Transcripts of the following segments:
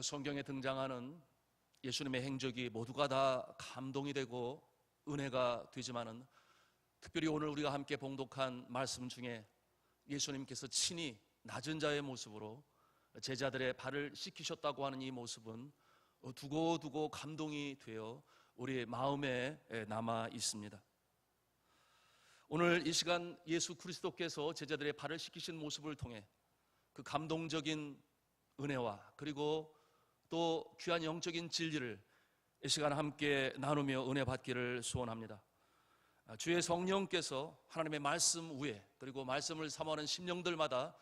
성경에 등장하는 예수님의 행적이 모두가 다 감동이 되고 은혜가 되지만은 특별히 오늘 우리가 함께 봉독한 말씀 중에 예수님께서 친히 낮은 자의 모습으로 제자들의 발을 씻기셨다고 하는 이 모습은 두고두고 감동이 되어 우리의 마음에 남아 있습니다. 오늘 이 시간 예수 그리스도께서 제자들의 발을 씻기신 모습을 통해 그 감동적인 은혜와 그리고 또 귀한 영적인 진리를 이 시간 함께 나누며 은혜 받기를 소원합니다. 주의 성령께서 하나님의 말씀 위에 그리고 말씀을 사모하는 심령들마다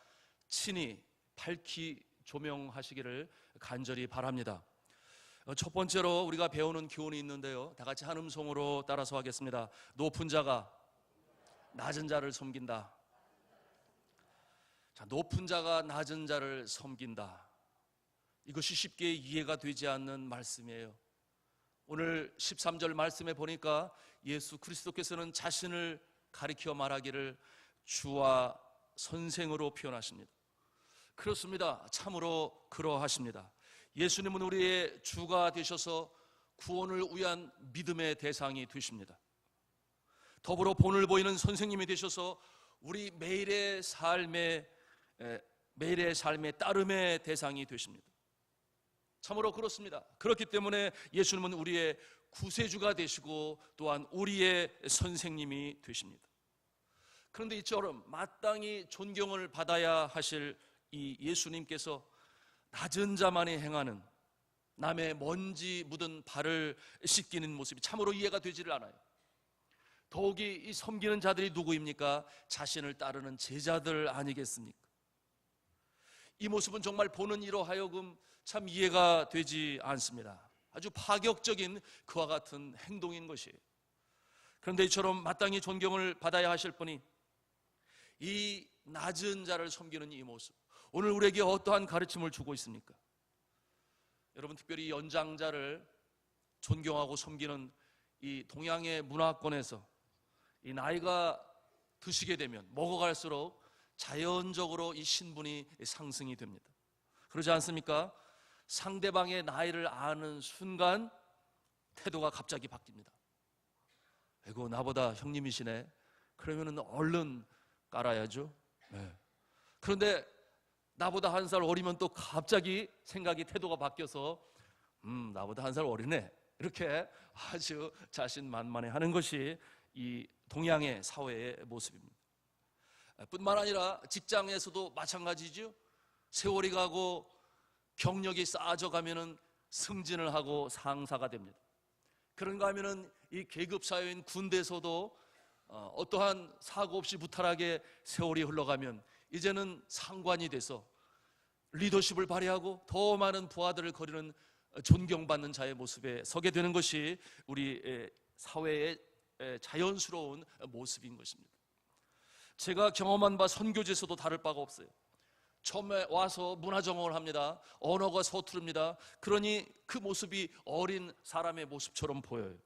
친히 밝히 조명하시기를 간절히 바랍니다. 첫 번째로 우리가 배우는 교훈이 있는데요, 다 같이 한 음성으로 따라서 하겠습니다. 높은 자가 낮은 자를 섬긴다. 자, 높은 자가 낮은 자를 섬긴다. 이것이 쉽게 이해가 되지 않는 말씀이에요. 오늘 13절 말씀에 보니까 예수 그리스도께서는 자신을 가리켜 말하기를 주와 선생으로 표현하십니다. 그렇습니다. 참으로 그러하십니다. 예수님은 우리의 주가 되셔서 구원을 위한 믿음의 대상이 되십니다. 더불어 본을 보이는 선생님이 되셔서 우리 매일의 삶의 따름의 대상이 되십니다. 참으로 그렇습니다. 그렇기 때문에 예수님은 우리의 구세주가 되시고 또한 우리의 선생님이 되십니다. 그런데 이처럼 마땅히 존경을 받아야 하실 이 예수님께서 낮은 자만이 행하는 남의 먼지 묻은 발을 씻기는 모습이 참으로 이해가 되지를 않아요. 더욱이 이 섬기는 자들이 누구입니까? 자신을 따르는 제자들 아니겠습니까? 이 모습은 정말 보는 이로 하여금 참 이해가 되지 않습니다. 아주 파격적인 그와 같은 행동인 것이에요. 그런데 이처럼 마땅히 존경을 받아야 하실 분이 이 낮은 자를 섬기는 이 모습, 오늘 우리에게 어떠한 가르침을 주고 있습니까? 여러분, 특별히 연장자를 존경하고 섬기는 이 동양의 문화권에서 이 나이가 드시게 되면 먹어갈수록 자연적으로 이 신분이 상승이 됩니다. 그러지 않습니까? 상대방의 나이를 아는 순간 태도가 갑자기 바뀝니다. 아이고, 나보다 형님이시네. 그러면은 얼른 깔아야죠. 네. 그런데 나보다 한 살 어리면 또 갑자기 생각이 태도가 바뀌어서 나보다 한 살 어리네, 이렇게 아주 자신만만해 하는 것이 이 동양의 사회의 모습입니다. 뿐만 아니라 직장에서도 마찬가지죠. 세월이 가고 경력이 쌓아져 가면은 승진을 하고 상사가 됩니다. 그런가 하면은 이 계급사회인 군대에서도 어떠한 사고 없이 무탈하게 세월이 흘러가면 이제는 상관이 돼서 리더십을 발휘하고 더 많은 부하들을 거리는 존경받는 자의 모습에 서게 되는 것이 우리 사회의 자연스러운 모습인 것입니다. 제가 경험한 바 선교지에서도 다를 바가 없어요. 처음에 와서 문화정원을 합니다. 언어가 서투릅니다. 그러니 그 모습이 어린 사람의 모습처럼 보여요.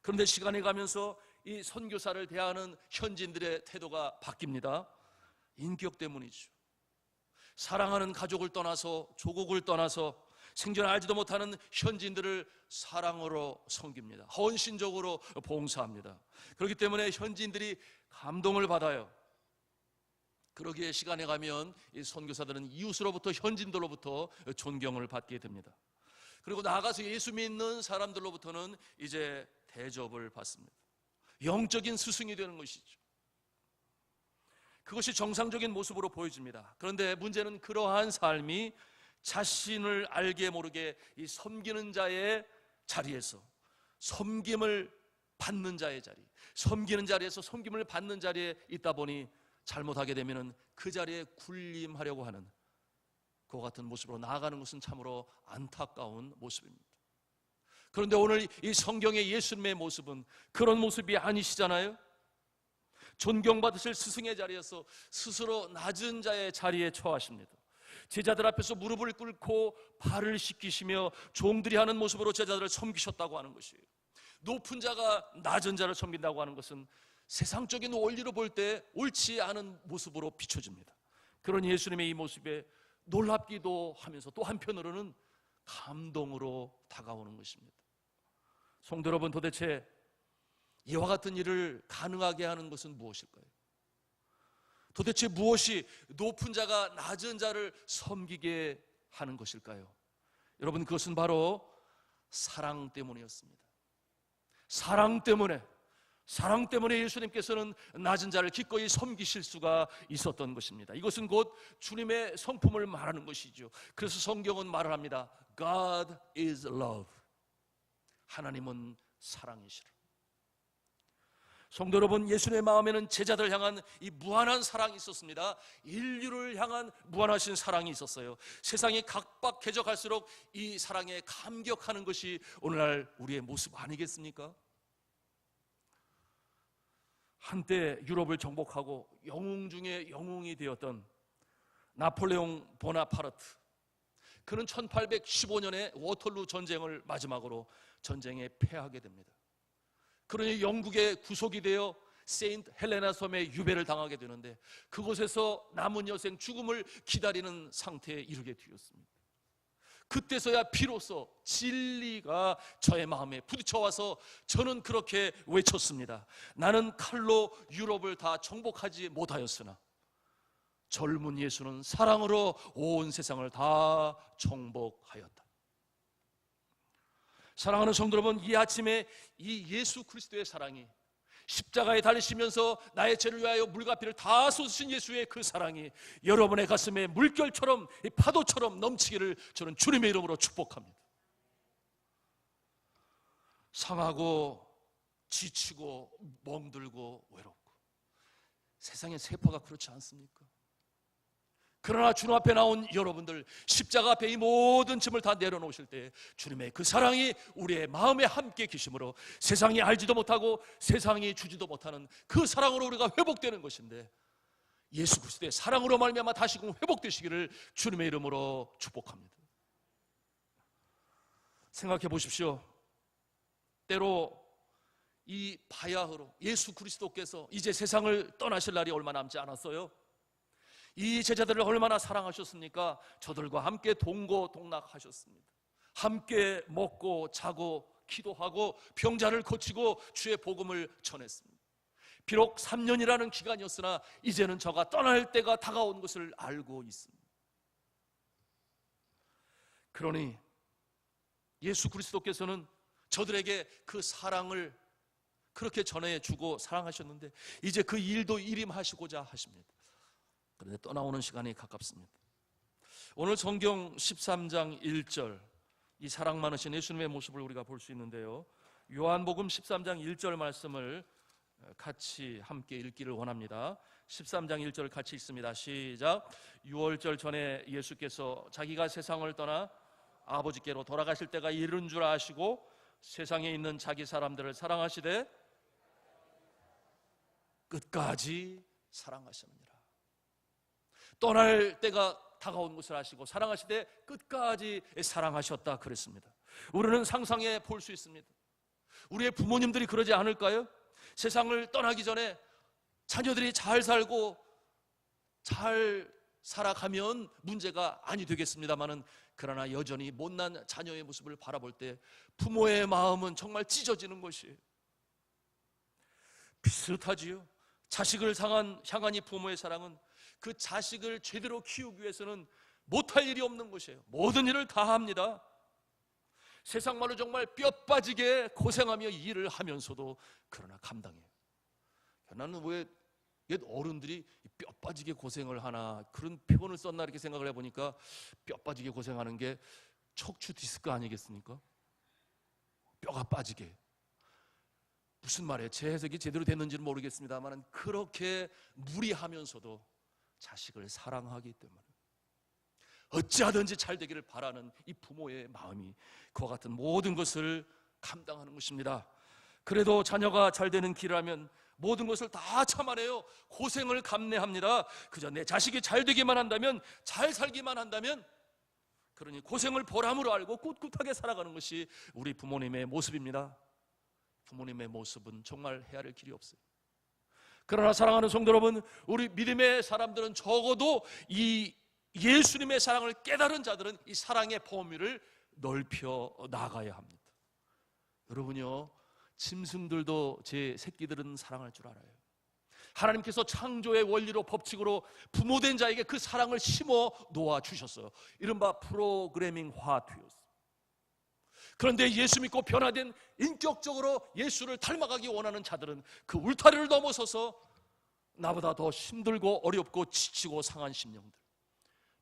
그런데 시간이 가면서 이 선교사를 대하는 현지인들의 태도가 바뀝니다. 인격 때문이죠. 사랑하는 가족을 떠나서, 조국을 떠나서 생전 알지도 못하는 현지인들을 사랑으로 섬깁니다. 헌신적으로 봉사합니다. 그렇기 때문에 현지인들이 감동을 받아요. 그러기에 시간에 가면 이 선교사들은 이웃으로부터, 현지인들로부터 존경을 받게 됩니다. 그리고 나아가서 예수 믿는 사람들로부터는 이제 대접을 받습니다. 영적인 스승이 되는 것이죠. 그것이 정상적인 모습으로 보여집니다. 그런데 문제는 그러한 삶이 자신을 알게 모르게 이 섬기는 자의 자리에서 섬김을 받는 자의 자리, 섬기는 자리에서 섬김을 받는 자리에 있다 보니 잘못하게 되면 그 자리에 군림하려고 하는 그와 같은 모습으로 나아가는 것은 참으로 안타까운 모습입니다. 그런데 오늘 이 성경의 예수님의 모습은 그런 모습이 아니시잖아요. 존경받으실 스승의 자리에서 스스로 낮은 자의 자리에 처하십니다. 제자들 앞에서 무릎을 꿇고 발을 씻기시며 종들이 하는 모습으로 제자들을 섬기셨다고 하는 것이에요. 높은 자가 낮은 자를 섬긴다고 하는 것은 세상적인 원리로 볼 때 옳지 않은 모습으로 비춰집니다. 그런 예수님의 이 모습에 놀랍기도 하면서 또 한편으로는 감동으로 다가오는 것입니다. 성도 여러분, 도대체 이와 같은 일을 가능하게 하는 것은 무엇일까요? 도대체 무엇이 높은 자가 낮은 자를 섬기게 하는 것일까요? 여러분, 그것은 바로 사랑 때문이었습니다. 사랑 때문에 예수님께서는 낮은 자를 기꺼이 섬기실 수가 있었던 것입니다. 이것은 곧 주님의 성품을 말하는 것이죠. 그래서 성경은 말을 합니다. God is love. 하나님은 사랑이시라. 성도 여러분, 예수님의 마음에는 제자들을 향한 이 무한한 사랑이 있었습니다. 인류를 향한 무한하신 사랑이 있었어요. 세상이 각박해져 갈수록 이 사랑에 감격하는 것이 오늘날 우리의 모습 아니겠습니까? 한때 유럽을 정복하고 영웅 중에 영웅이 되었던 나폴레옹 보나파르트, 그는 1815년에 워털루 전쟁을 마지막으로 전쟁에 패하게 됩니다. 그러니 영국의 구속이 되어 세인트 헬레나 섬에 유배를 당하게 되는데, 그곳에서 남은 여생 죽음을 기다리는 상태에 이르게 되었습니다. 그때서야 비로소 진리가 저의 마음에 부딪혀와서 저는 그렇게 외쳤습니다. 나는 칼로 유럽을 다 정복하지 못하였으나 젊은 예수는 사랑으로 온 세상을 다 정복하였다. 사랑하는 성도 여러분, 이 아침에 이 예수 그리스도의 사랑이, 십자가에 달리시면서 나의 죄를 위하여 물과 피를 다 쏟으신 예수의 그 사랑이 여러분의 가슴에 물결처럼, 파도처럼 넘치기를 저는 주님의 이름으로 축복합니다. 상하고 지치고 멍들고 외롭고 세상의 세포가 그렇지 않습니까? 그러나 주님 앞에 나온 여러분들, 십자가 앞에 이 모든 짐을 다 내려놓으실 때 주님의 그 사랑이 우리의 마음에 함께 계심으로 세상이 알지도 못하고 세상이 주지도 못하는 그 사랑으로 우리가 회복되는 것인데, 예수 그리스도의 사랑으로 말미암아 다시금 회복되시기를 주님의 이름으로 축복합니다. 생각해 보십시오. 때로 이 바야흐로 예수 그리스도께서 이제 세상을 떠나실 날이 얼마 남지 않았어요. 이 제자들을 얼마나 사랑하셨습니까? 저들과 함께 동고동락하셨습니다. 함께 먹고 자고 기도하고 병자를 고치고 주의 복음을 전했습니다. 비록 3년이라는 기간이었으나 이제는 저가 떠날 때가 다가온 것을 알고 있습니다. 그러니 예수 그리스도께서는 저들에게 그 사랑을 그렇게 전해주고 사랑하셨는데, 이제 그 일도 일임하시고자 하십니다. 그런데 떠나오는 시간이 가깝습니다. 오늘 성경 13장 1절, 이 사랑 많으신 예수님의 모습을 우리가 볼 수 있는데요, 요한복음 13장 1절 말씀을 같이 함께 읽기를 원합니다. 13장 1절 같이 읽습니다. 시작. 6월절 전에 예수께서 자기가 세상을 떠나 아버지께로 돌아가실 때가 이른 줄 아시고 세상에 있는 자기 사람들을 사랑하시되 끝까지 사랑하셨느니라. 떠날 때가 다가온 것을 아시고 사랑하시되 끝까지 사랑하셨다 그랬습니다. 우리는 상상해 볼 수 있습니다. 우리의 부모님들이 그러지 않을까요? 세상을 떠나기 전에 자녀들이 잘 살고 잘 살아가면 문제가 아니 되겠습니다만은, 그러나 여전히 못난 자녀의 모습을 바라볼 때 부모의 마음은 정말 찢어지는 것이에요. 비슷하지요. 자식을 향한 이 부모의 사랑은 그 자식을 제대로 키우기 위해서는 못할 일이 없는 것이에요. 모든 일을 다 합니다. 세상 말로 정말 뼈 빠지게 고생하며 일을 하면서도 그러나 감당해요. 나는 왜 옛 어른들이 뼈 빠지게 고생을 하나, 그런 표현을 썼나 이렇게 생각을 해보니까 뼈 빠지게 고생하는 게 척추 디스크 아니겠습니까? 뼈가 빠지게. 무슨 말이에요? 제 해석이 제대로 됐는지는 모르겠습니다만 그렇게 무리하면서도 자식을 사랑하기 때문에 어찌하든지 잘 되기를 바라는 이 부모의 마음이 그와 같은 모든 것을 감당하는 것입니다. 그래도 자녀가 잘 되는 길이라면 모든 것을 다 참아내요. 고생을 감내합니다. 그저 내 자식이 잘 되기만 한다면, 잘 살기만 한다면, 그러니 고생을 보람으로 알고 꿋꿋하게 살아가는 것이 우리 부모님의 모습입니다. 부모님의 모습은 정말 헤아릴 길이 없어요. 그러나 사랑하는 성도 여러분, 우리 믿음의 사람들은 적어도 이 예수님의 사랑을 깨달은 자들은 이 사랑의 범위를 넓혀 나가야 합니다. 여러분요, 짐승들도 제 새끼들은 사랑할 줄 알아요. 하나님께서 창조의 원리로 법칙으로 부모된 자에게 그 사랑을 심어 놓아주셨어요. 이른바 프로그래밍화 되었어요. 그런데 예수 믿고 변화된, 인격적으로 예수를 닮아가기 원하는 자들은 그 울타리를 넘어서서 나보다 더 힘들고 어렵고 지치고 상한 심령들,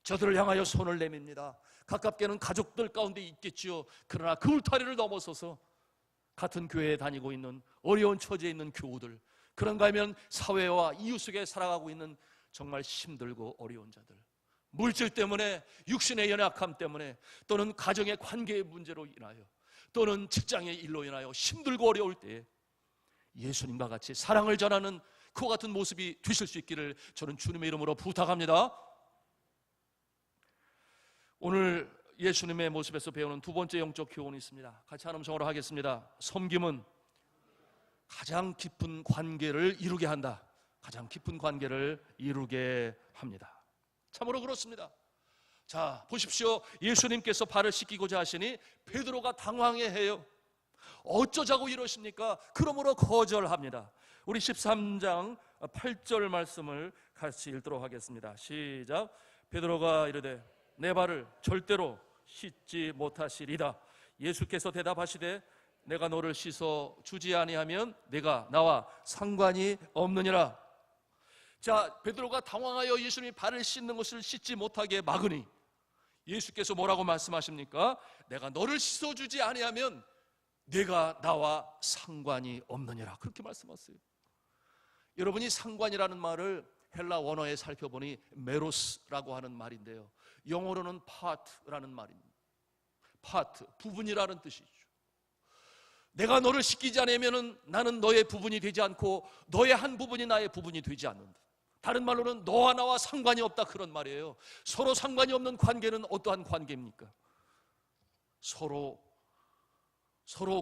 저들을 향하여 손을 내밉니다. 가깝게는 가족들 가운데 있겠지요. 그러나 그 울타리를 넘어서서 같은 교회에 다니고 있는 어려운 처지에 있는 교우들, 그런가 하면 사회와 이웃 속에 살아가고 있는 정말 힘들고 어려운 자들, 물질 때문에, 육신의 연약함 때문에, 또는 가정의 관계의 문제로 인하여, 또는 직장의 일로 인하여 힘들고 어려울 때에 예수님과 같이 사랑을 전하는 그와 같은 모습이 되실 수 있기를 저는 주님의 이름으로 부탁합니다. 오늘 예수님의 모습에서 배우는 두 번째 영적 교훈이 있습니다. 같이 한 음성으로 하겠습니다. 섬김은 가장 깊은 관계를 이루게 한다. 가장 깊은 관계를 이루게 합니다. 참으로 그렇습니다. 자, 보십시오. 예수님께서 발을 씻기고자 하시니 베드로가 당황해해요. 어쩌자고 이러십니까? 그러므로 거절합니다. 우리 13장 8절 말씀을 같이 읽도록 하겠습니다. 시작. 베드로가 이르되 내 발을 절대로 씻지 못하시리다. 예수께서 대답하시되 내가 너를 씻어 주지 아니하면 내가 나와 상관이 없느니라. 자, 베드로가 당황하여 예수님이 발을 씻는 것을 씻지 못하게 막으니 예수께서 뭐라고 말씀하십니까? 내가 너를 씻어 주지 아니하면 내가 나와 상관이 없느니라. 그렇게 말씀하세요. 여러분이 상관이라는 말을 헬라 원어에 살펴보니 메로스라고 하는 말인데요, 영어로는 part라는 말입니다. part, 부분이라는 뜻이죠. 내가 너를 씻기지 않으면 나는 너의 부분이 되지 않고 너의 한 부분이 나의 부분이 되지 않는다. 다른 말로는 너와 나와 상관이 없다, 그런 말이에요. 서로 상관이 없는 관계는 어떠한 관계입니까? 서로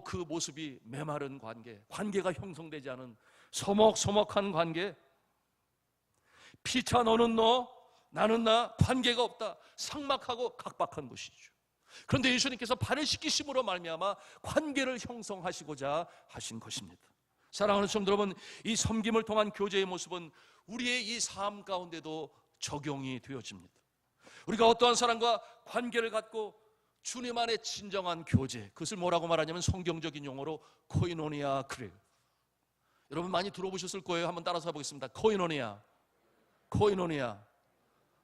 그 모습이 메마른 관계, 관계가 형성되지 않은 서먹서먹한 관계, 피차 너는 너 나는 나, 관계가 없다, 삭막하고 각박한 것이죠. 그런데 예수님께서 발을 씻기심으로 말미암아 관계를 형성하시고자 하신 것입니다. 사랑하는 성도 여러분, 이 섬김을 통한 교제의 모습은 우리의 이 삶 가운데도 적용이 되어집니다. 우리가 어떠한 사람과 관계를 갖고 주님 안에 진정한 교제, 그것을 뭐라고 말하냐면 성경적인 용어로 코이노니아 그래요. 여러분 많이 들어보셨을 거예요. 한번 따라서 해보겠습니다. 코이노니아.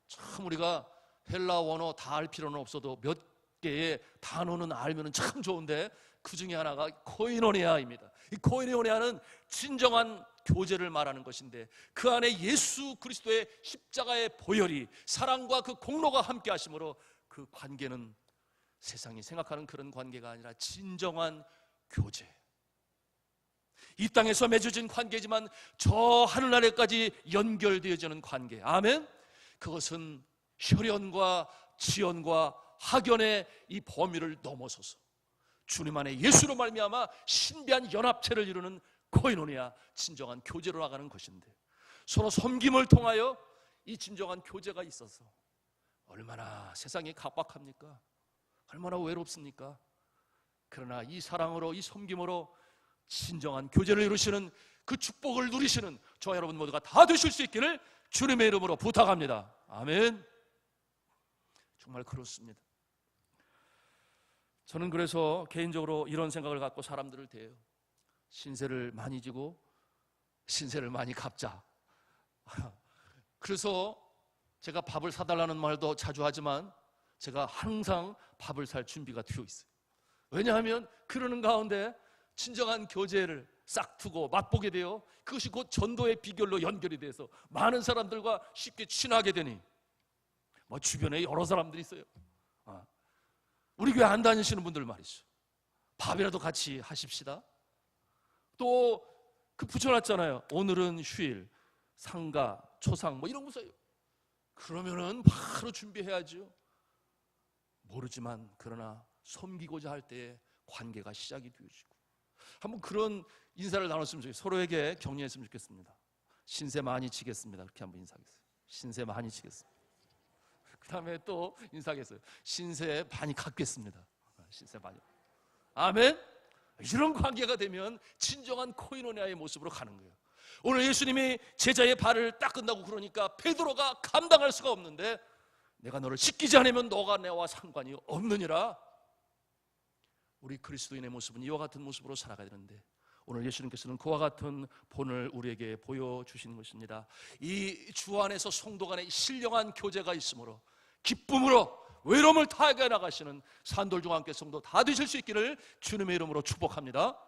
참 우리가 헬라 원어 다 알 필요는 없어도 몇 개의 단어는 알면 참 좋은데 그 중에 하나가 코이노니아입니다. 이 코이노니아는 진정한 교제를 말하는 것인데 그 안에 예수 그리스도의 십자가의 보혈이, 사랑과 그 공로가 함께 하심으로 그 관계는 세상이 생각하는 그런 관계가 아니라 진정한 교제, 이 땅에서 맺어진 관계지만 저 하늘나라까지 연결되어지는 관계. 아멘. 그것은 혈연과 지연과 학연의 이 범위를 넘어서서 주님 안에 예수로 말미암아 신비한 연합체를 이루는 코이노니아, 진정한 교제로 나가는 것인데, 서로 섬김을 통하여 이 진정한 교제가 있어서 얼마나 세상이 각박합니까? 얼마나 외롭습니까? 그러나 이 사랑으로, 이 섬김으로 진정한 교제를 이루시는 그 축복을 누리시는 저와 여러분 모두가 다 되실 수 있기를 주님의 이름으로 부탁합니다. 아멘. 정말 그렇습니다. 저는 그래서 개인적으로 이런 생각을 갖고 사람들을 대해요. 신세를 많이 지고 신세를 많이 갚자. 그래서 제가 밥을 사달라는 말도 자주 하지만 제가 항상 밥을 살 준비가 되어 있어요. 왜냐하면 그러는 가운데 진정한 교제를 싹트고 맛보게 돼요. 그것이 곧 전도의 비결로 연결이 돼서 많은 사람들과 쉽게 친하게 되니, 주변에 여러 사람들이 있어요. 우리 교회 안 다니시는 분들 말이죠. 밥이라도 같이 하십시다. 또 그 붙여놨잖아요. 오늘은 휴일, 상가, 초상 이런 거 써요. 그러면은 바로 준비해야죠. 모르지만 그러나 섬기고자 할 때에 관계가 시작이 되어지고, 한번 그런 인사를 나눴으면 좋겠어요. 서로에게 격려했으면 좋겠습니다. 신세 많이 지겠습니다. 그렇게 한번 인사하겠어요. 신세 많이 지겠습니다. 그 다음에 또 인사하겠어요. 신세 많이 갚겠습니다. 신세 반영. 아멘. 이런 관계가 되면 진정한 코이노니아의 모습으로 가는 거예요. 오늘 예수님이 제자의 발을 닦은다고 그러니까 베드로가 감당할 수가 없는데, 내가 너를 씻기지 않으면 너가 내와 상관이 없느니라. 우리 그리스도인의 모습은 이와 같은 모습으로 살아가야 되는데, 오늘 예수님께서는 그와 같은 본을 우리에게 보여주시는 것입니다. 이 주 안에서 성도 간에 신령한 교제가 있으므로 기쁨으로 외로움을 타게 나가시는 산돌중앙교회 성도 다 되실 수 있기를 주님의 이름으로 축복합니다.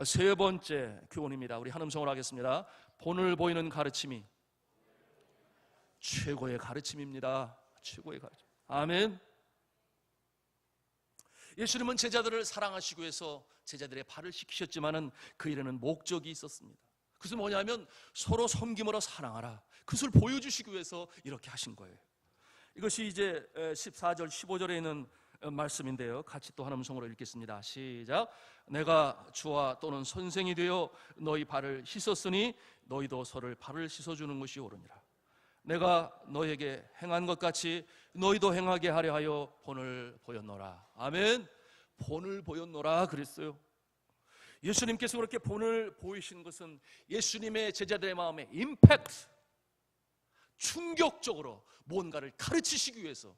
세 번째 교훈입니다. 우리 한 음성으로 하겠습니다. 본을 보이는 가르침이 최고의 가르침입니다. 최고의 가르침. 아멘. 예수님은 제자들을 사랑하시기 위해서 제자들의 발을 씻기셨지만은 그 일에는 목적이 있었습니다. 그것은 뭐냐면 서로 섬김으로 사랑하라. 그것을 보여주시기 위해서 이렇게 하신 거예요. 이것이 이제 14절 15절에 있는 말씀인데요, 같이 또 한 음성으로 읽겠습니다. 시작. 내가 주와 또는 선생이 되어 너희 발을 씻었으니 너희도 서로를 발을 씻어주는 것이 옳으니라. 내가 너에게 행한 것 같이 너희도 행하게 하려 하여 본을 보였노라. 아멘. 본을 보였노라 그랬어요. 예수님께서 그렇게 본을 보이신 것은 예수님의 제자들의 마음에 임팩트, 충격적으로 뭔가를 가르치시기 위해서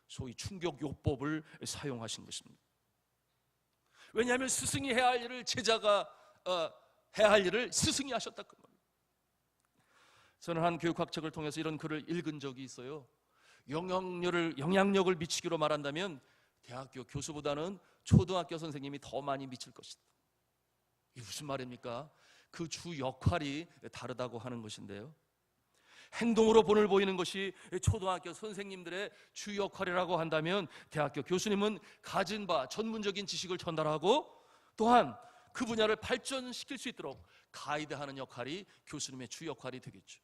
소위 충격요법을 사용하신 것입니다. 왜냐하면 스승이 해야 할 일을 제자가 해야 할 일을 스승이 하셨다 그 말이에요. 저는 한 교육학책을 통해서 이런 글을 읽은 적이 있어요. 영향력을 미치기로 말한다면 대학교 교수보다는 초등학교 선생님이 더 많이 미칠 것이다. 이게 무슨 말입니까? 그 주 역할이 다르다고 하는 것인데요, 행동으로 본을 보이는 것이 초등학교 선생님들의 주 역할이라고 한다면 대학교 교수님은 가진 바 전문적인 지식을 전달하고 또한 그 분야를 발전시킬 수 있도록 가이드하는 역할이 교수님의 주 역할이 되겠죠.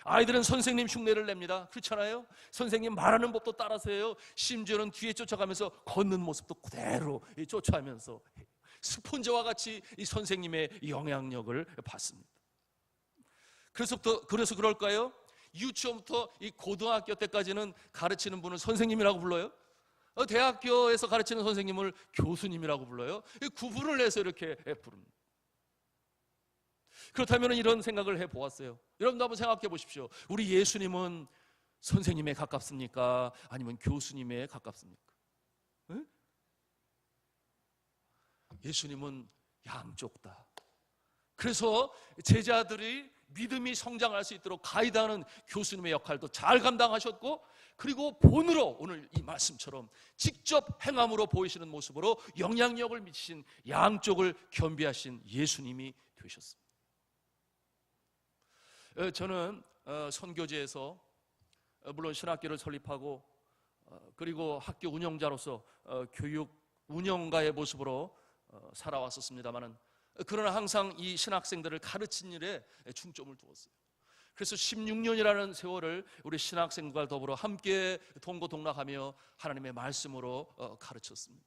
아이들은 선생님 흉내를 냅니다. 그렇잖아요. 선생님 말하는 법도 따라서 해요. 심지어는 뒤에 쫓아가면서 걷는 모습도 그대로 쫓아가면서 해요. 스폰지와 같이 이 선생님의 영향력을 받습니다. 그래서 그럴까요? 유치원부터 이 고등학교 때까지는 가르치는 분을 선생님이라고 불러요. 대학교에서 가르치는 선생님을 교수님이라고 불러요. 구분을 해서 이렇게 부릅니다. 그렇다면 이런 생각을 해보았어요. 여러분도 한번 생각해 보십시오. 우리 예수님은 선생님에 가깝습니까? 아니면 교수님에 가깝습니까? 네? 예수님은 양쪽 다. 그래서 제자들이 믿음이 성장할 수 있도록 가이드하는 교수님의 역할도 잘 감당하셨고, 그리고 본으로 오늘 이 말씀처럼 직접 행함으로 보이시는 모습으로 영향력을 미치신 양쪽을 겸비하신 예수님이 되셨습니다. 저는 선교제에서 물론 신학교를 설립하고 그리고 학교 운영자로서 교육 운영가의 모습으로 살아왔었습니다마는, 그러나 항상 이 신학생들을 가르친 일에 중점을 두었어요. 그래서 16년이라는 세월을 우리 신학생들과 더불어 함께 동고동락하며 하나님의 말씀으로 가르쳤습니다.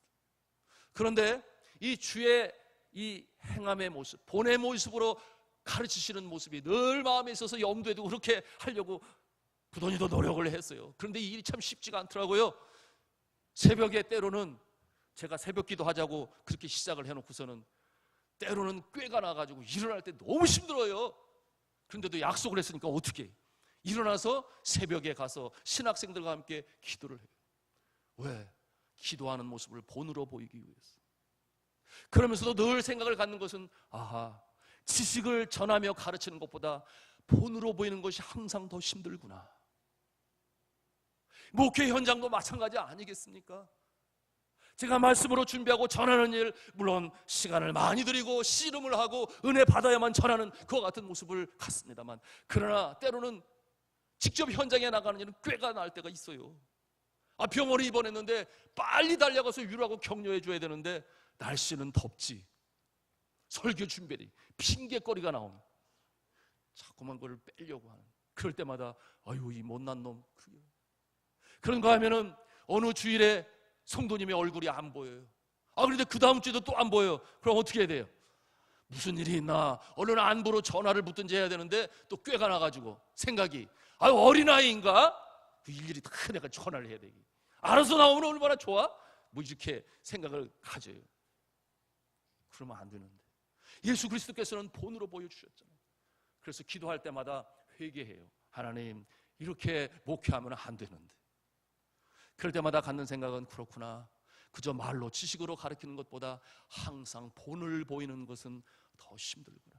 그런데 이 주의 이 행함의 모습, 본의 모습으로 가르치시는 모습이 늘 마음에 있어서 염두에 두고 그렇게 하려고 부단히도 노력을 했어요. 그런데 이 일이 참 쉽지가 않더라고요. 새벽에 때로는 제가 새벽 기도하자고 그렇게 시작을 해놓고서는 때로는 꾀가 나가지고 일어날 때 너무 힘들어요. 그런데도 약속을 했으니까 어떻게 일어나서 새벽에 가서 신학생들과 함께 기도를 해요. 왜? 기도하는 모습을 본으로 보이기 위해서. 그러면서도 늘 생각을 갖는 것은, 아하, 지식을 전하며 가르치는 것보다 본으로 보이는 것이 항상 더 힘들구나. 목회 현장도 마찬가지 아니겠습니까? 제가 말씀으로 준비하고 전하는 일, 물론 시간을 많이 들이고 씨름을 하고 은혜 받아야만 전하는 그와 같은 모습을 갖습니다만, 그러나 때로는 직접 현장에 나가는 일은 꾀가 날 때가 있어요. 병원에 입원했는데 빨리 달려가서 위로하고 격려해 줘야 되는데 날씨는 덥지, 설교 준비에 핑계거리가 나오면 자꾸만 그걸 빼려고 하는, 그럴 때마다 아유 이 못난 놈, 그런가 하면은 어느 주일에 성도님의 얼굴이 안 보여요. 그런데 그 다음 주에도 또 안 보여요. 그럼 어떻게 해야 돼요? 무슨 일이 있나, 얼른 안부로 전화를 붙든지 해야 되는데 또 꾀가 나가지고 생각이, 어린아이인가? 그 일일이 다 내가 전화를 해야 되기. 알아서 나오면 얼마나 좋아? 뭐 이렇게 생각을 가져요. 그러면 안 되는데 예수 그리스도께서는 본으로 보여주셨잖아요. 그래서 기도할 때마다 회개해요. 하나님, 이렇게 목회하면 안 되는데. 그럴 때마다 갖는 생각은 그렇구나. 그저 말로 지식으로 가르치는 것보다 항상 본을 보이는 것은 더 힘들구나.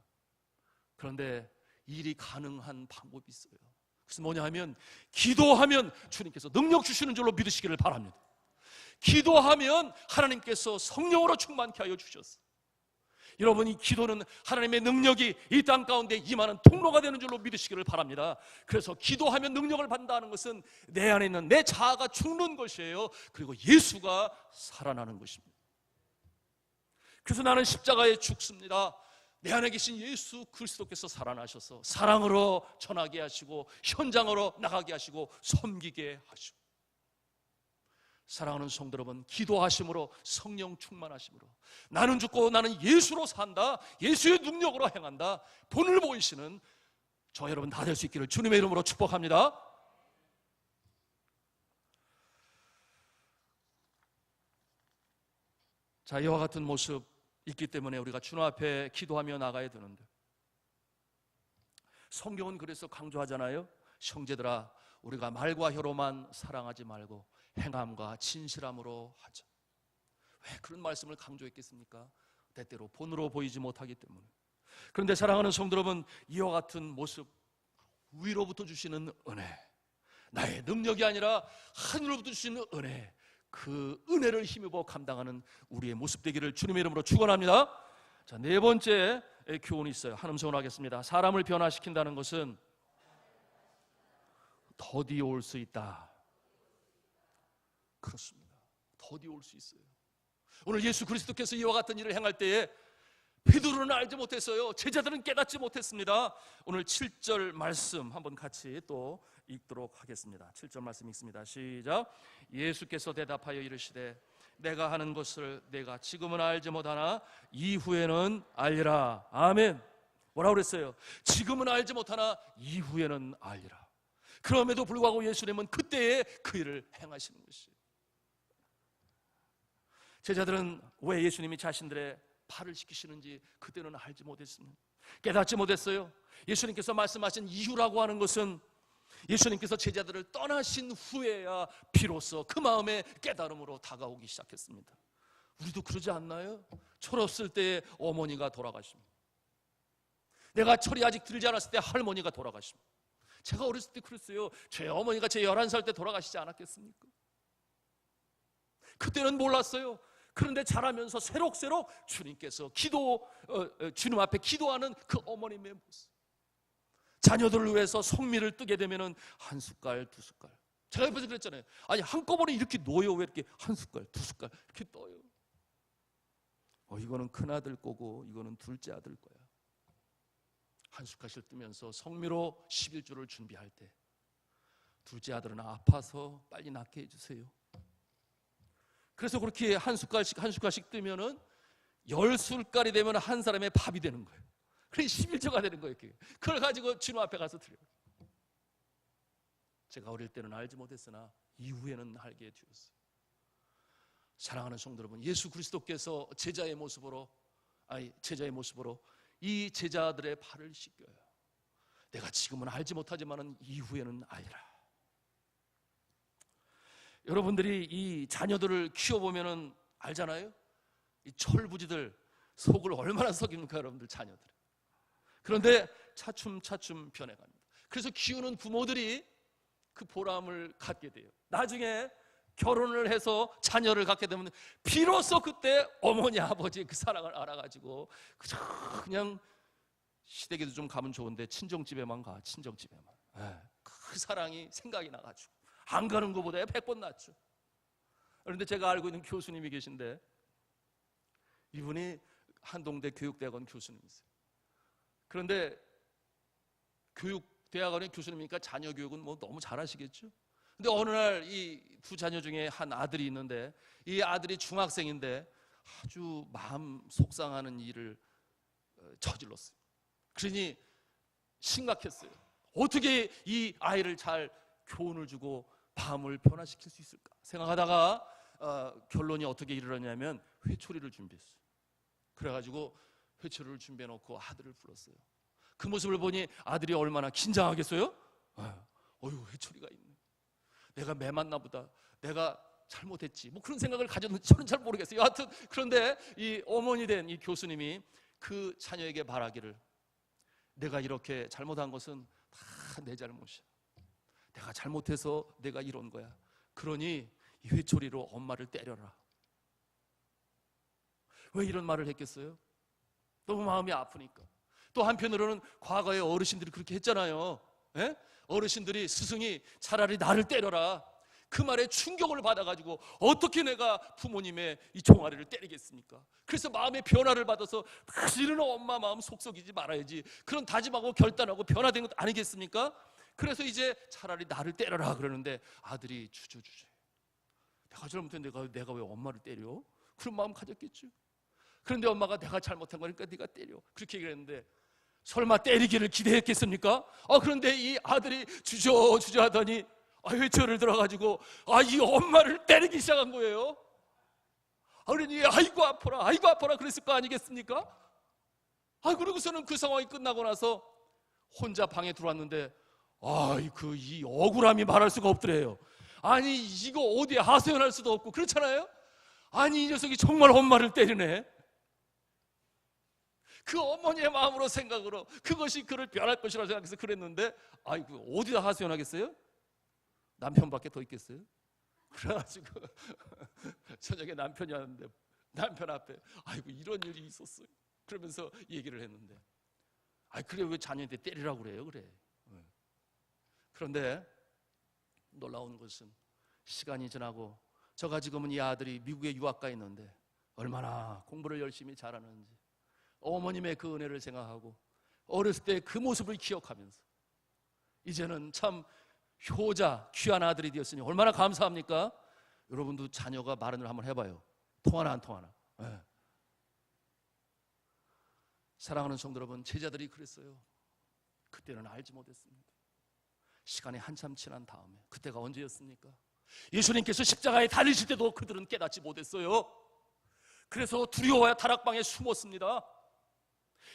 그런데 일이 가능한 방법이 있어요. 그래서 뭐냐 하면 기도하면 주님께서 능력 주시는 줄로 믿으시기를 바랍니다. 기도하면 하나님께서 성령으로 충만케 하여 주셨어요. 여러분, 이 기도는 하나님의 능력이 이 땅 가운데 임하는 통로가 되는 줄로 믿으시기를 바랍니다. 그래서 기도하면 능력을 받는다는 것은 내 안에 있는 내 자아가 죽는 것이에요. 그리고 예수가 살아나는 것입니다. 그래서 나는 십자가에 죽습니다. 내 안에 계신 예수 그리스도께서 살아나셔서 사랑으로 전하게 하시고 현장으로 나가게 하시고 섬기게 하시고, 사랑하는 성도 여러분, 기도하심으로 성령 충만하심으로 나는 죽고 나는 예수로 산다, 예수의 능력으로 행한다, 본을 보이시는 저 여러분 다 될 수 있기를 주님의 이름으로 축복합니다. 자, 이와 같은 모습 있기 때문에 우리가 주님 앞에 기도하며 나가야 되는데, 성경은 그래서 강조하잖아요. 형제들아, 우리가 말과 혀로만 사랑하지 말고 행함과 진실함으로 하자. 왜 그런 말씀을 강조했겠습니까? 때때로 본으로 보이지 못하기 때문에. 그런데 사랑하는 성도 여러분, 이와 같은 모습, 위로부터 주시는 은혜, 나의 능력이 아니라 하늘로부터 주시는 은혜, 그 은혜를 힘입어 감당하는 우리의 모습 되기를 주님의 이름으로 축원합니다. 자, 네 번째 교훈이 있어요. 한 음성으로 하겠습니다. 사람을 변화시킨다는 것은 더디 올 수 있다. 그렇습니다. 더디 올 수 있어요. 오늘 예수 그리스도께서 이와 같은 일을 행할 때에 베드로는 알지 못했어요. 제자들은 깨닫지 못했습니다. 오늘 7절 말씀 한번 같이 또 읽도록 하겠습니다. 7절 말씀 읽습니다. 시작. 예수께서 대답하여 이르시되 내가 하는 것을 내가 지금은 알지 못하나 이후에는 알리라. 아멘. 뭐라고 그랬어요? 지금은 알지 못하나 이후에는 알리라. 그럼에도 불구하고 예수님은 그때에 그 일을 행하시는 것이에요. 제자들은 왜 예수님이 자신들의 발을 씻기시는지 그때는 알지 못했습니다. 깨닫지 못했어요. 예수님께서 말씀하신 이유라고 하는 것은 예수님께서 제자들을 떠나신 후에야 비로소 그 마음의 깨달음으로 다가오기 시작했습니다. 우리도 그러지 않나요? 철없을 때 어머니가 돌아가십니다. 내가 철이 아직 들지 않았을 때 할머니가 돌아가십니다. 제가 어렸을 때 그랬어요. 제 어머니가 제 11살 때 돌아가시지 않았겠습니까? 그때는 몰랐어요. 그런데 자라면서 새록새록 주님께서 주님 앞에 기도하는 그 어머님의 모습, 자녀들을 위해서 성미를 뜨게 되면은 한 숟갈 두 숟갈, 제가 옆에서 그랬잖아요. 아니 한꺼번에 이렇게 놓여 왜 이렇게 한 숟갈 두 숟갈 이렇게 떠요? 이거는 큰아들 거고 이거는 둘째 아들 거야. 한 숟갈씩 뜨면서 성미로 11조를 준비할 때 둘째 아들은 아파서 빨리 낫게 해주세요. 그래서 그렇게 한 숟갈씩 뜨면은 10숟갈이 되면 한 사람의 밥이 되는 거예요. 그래 11조가 되는 거예요. 그걸 가지고 주님 앞에 가서 드려요. 제가 어릴 때는 알지 못했으나 이후에는 알게 되었어요. 사랑하는 성도 여러분, 예수 그리스도께서 제자의 모습으로 이 제자들의 발을 씻겨요. 내가 지금은 알지 못하지만 이후에는 알리라. 여러분들이 이 자녀들을 키워보면 알잖아요. 이 철부지들 속을 얼마나 썩입니까 여러분들 자녀들. 그런데 차츰차츰 변해갑니다. 그래서 키우는 부모들이 그 보람을 갖게 돼요. 나중에 결혼을 해서 자녀를 갖게 되면 비로소 그때 어머니 아버지의 그 사랑을 알아가지고 그냥 시댁에도 좀 가면 좋은데 친정집에만 가. 친정집에만. 그 사랑이 생각이 나가지고 안 가는 것보다 100번 낫죠. 그런데 제가 알고 있는 교수님이 계신데 이분이 한동대 교육대학원 교수님이세요. 그런데 교육대학원의 교수님이니까 자녀 교육은 뭐 너무 잘하시겠죠. 근데 어느 날 이 두 자녀 중에 한 아들이 있는데 이 아들이 중학생인데 아주 마음 속상하는 일을 저질렀어요. 그러니 심각했어요. 어떻게 이 아이를 잘 교훈을 주고 마음을 변화시킬 수 있을까 생각하다가 결론이 어떻게 이르렀냐면 회초리를 준비했어요. 그래가지고 회초리를 준비해놓고 아들을 불렀어요. 그 모습을 보니 아들이 얼마나 긴장하겠어요? 어휴, 회초리가 있네. 내가 매맞나 보다. 내가 잘못했지. 뭐 그런 생각을 가졌는지 저는 잘 모르겠어요. 여하튼 그런데 이 어머니 된 이 교수님이 그 자녀에게 말하기를, 내가 이렇게 잘못한 것은 다 내 잘못이야. 내가 잘못해서 내가 이런 거야. 그러니 이 회초리로 엄마를 때려라. 왜 이런 말을 했겠어요? 너무 마음이 아프니까. 또 한편으로는 과거에 어르신들이 그렇게 했잖아요. 예? 어르신들이, 스승이 차라리 나를 때려라, 그 말에 충격을 받아가지고 어떻게 내가 부모님의 이 종아리를 때리겠습니까? 그래서 마음의 변화를 받아서 다시는 엄마 마음 속썩이지 말아야지, 그런 다짐하고 결단하고 변화된 것 아니겠습니까? 그래서 이제 차라리 나를 때려라 그러는데 아들이 주저주저, 내가 잘못했는데 내가 왜 엄마를 때려? 그런 마음 가졌겠죠. 그런데 엄마가 내가 잘못한 거니까 네가 때려, 그렇게 얘기했는데 설마 때리기를 기대했겠습니까? 그런데 이 아들이 주저주저 하더니 회초리를 들어가지고 이 엄마를 때리기 시작한 거예요. 그러니 아이고 아파라, 아이고 아파라 그랬을 거 아니겠습니까? 그러고서는 그 상황이 끝나고 나서 혼자 방에 들어왔는데 이 억울함이 말할 수가 없더래요. 아니 이거 어디에 하소연할 수도 없고 그렇잖아요. 아니 이 녀석이 정말 엄마를 때리네. 그 어머니의 마음으로 생각으로 그것이 그를 변할 것이라고 생각해서 그랬는데 어디다 하소연하겠어요? 남편밖에 더 있겠어요? 그래가지고 저녁에 남편이 왔는데 남편 앞에 이런 일이 있었어요 그러면서 얘기를 했는데 그래 왜 자녀한테 때리라고 그래요? 그래. 그런데 놀라운 것은 시간이 지나고 저가 지금은 이 아들이 미국에 유학 가 있는데 얼마나 공부를 열심히 잘하는지 어머님의 그 은혜를 생각하고 어렸을 때 그 모습을 기억하면서 이제는 참 효자 귀한 아들이 되었으니 얼마나 감사합니까? 여러분도 자녀가 말을 한번 해봐요. 통하나 안 통하나? 네. 사랑하는 성도 여러분, 제자들이 그랬어요. 그때는 알지 못했습니다. 시간이 한참 지난 다음에, 그때가 언제였습니까? 예수님께서 십자가에 달리실 때도 그들은 깨닫지 못했어요. 그래서 두려워야 다락방에 숨었습니다.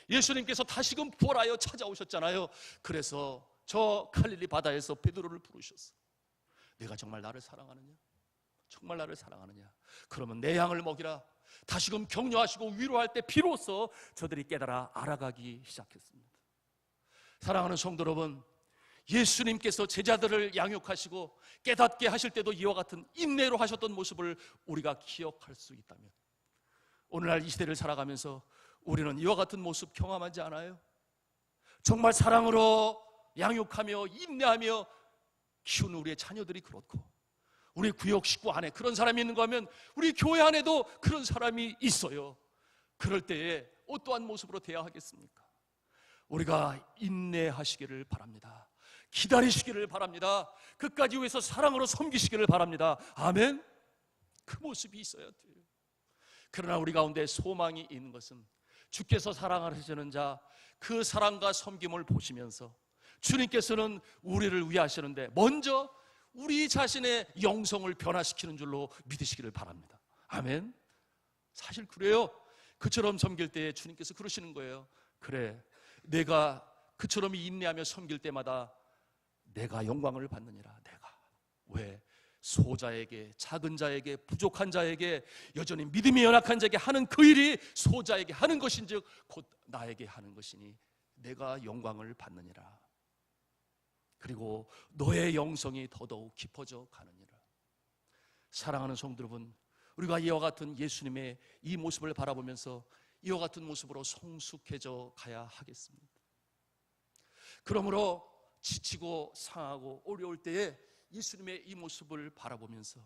예수님께서 다시금 부활하여 찾아오셨잖아요. 그래서 저 갈릴리 바다에서 베드로를 부르셨어. 내가 정말 나를 사랑하느냐? 정말 나를 사랑하느냐? 그러면 내 양을 먹이라. 다시금 격려하시고 위로할 때 비로소 저들이 깨달아 알아가기 시작했습니다. 사랑하는 성도 여러분, 예수님께서 제자들을 양육하시고 깨닫게 하실 때도 이와 같은 인내로 하셨던 모습을 우리가 기억할 수 있다면 오늘날 이 시대를 살아가면서 우리는 이와 같은 모습 경험하지 않아요? 정말 사랑으로 양육하며 인내하며 키우는 우리의 자녀들이 그렇고 우리 구역 식구 안에 그런 사람이 있는가 하면 우리 교회 안에도 그런 사람이 있어요. 그럴 때에 어떠한 모습으로 대하겠습니까? 우리가 인내하시기를 바랍니다. 기다리시기를 바랍니다. 끝까지 위해서 사랑으로 섬기시기를 바랍니다. 아멘. 그 모습이 있어야 돼요. 그러나 우리 가운데 소망이 있는 것은 주께서 사랑하시는 자, 그 사랑과 섬김을 보시면서 주님께서는 우리를 위하시는데 먼저 우리 자신의 영성을 변화시키는 줄로 믿으시기를 바랍니다. 아멘. 사실 그래요. 그처럼 섬길 때 주님께서 그러시는 거예요. 그래, 내가 그처럼 인내하며 섬길 때마다 내가 영광을 받느니라. 내가 왜? 소자에게, 작은 자에게, 부족한 자에게, 여전히 믿음이 연약한 자에게 하는 그 일이 소자에게 하는 것인즉 곧 나에게 하는 것이니 내가 영광을 받느니라. 그리고 너의 영성이 더더욱 깊어져 가느니라. 사랑하는 성도 여러분, 우리가 이와 같은 예수님의 이 모습을 바라보면서 이와 같은 모습으로 성숙해져 가야 하겠습니다. 그러므로 지치고 상하고 어려울 때에 예수님의 이 모습을 바라보면서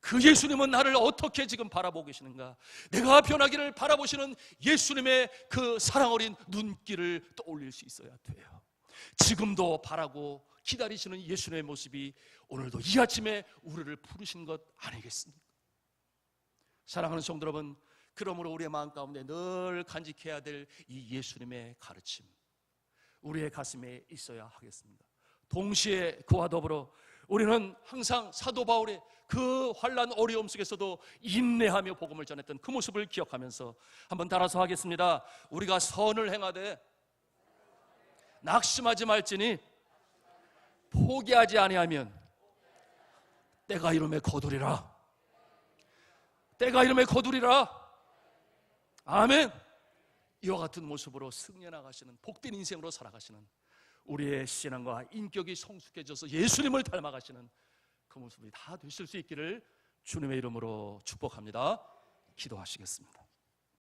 그 예수님은 나를 어떻게 지금 바라보고 계시는가, 내가 변하기를 바라보시는 예수님의 그 사랑 어린 눈길을 떠올릴 수 있어야 돼요. 지금도 바라고 기다리시는 예수님의 모습이 오늘도 이 아침에 우리를 부르신 것 아니겠습니까? 사랑하는 성도 여러분, 그러므로 우리의 마음 가운데 늘 간직해야 될 이 예수님의 가르침 우리의 가슴에 있어야 하겠습니다. 동시에 그와 더불어 우리는 항상 사도 바울의 그 환난 어려움 속에서도 인내하며 복음을 전했던 그 모습을 기억하면서 한번 따라서 하겠습니다. 우리가 선을 행하되 낙심하지 말지니 포기하지 아니하면 때가 이름에 거두리라. 때가 이름에 거두리라. 아멘. 이와 같은 모습으로 승리해 나가시는 복된 인생으로 살아가시는 우리의 신앙과 인격이 성숙해져서 예수님을 닮아가시는 그 모습이 다 되실 수 있기를 주님의 이름으로 축복합니다. 기도하시겠습니다.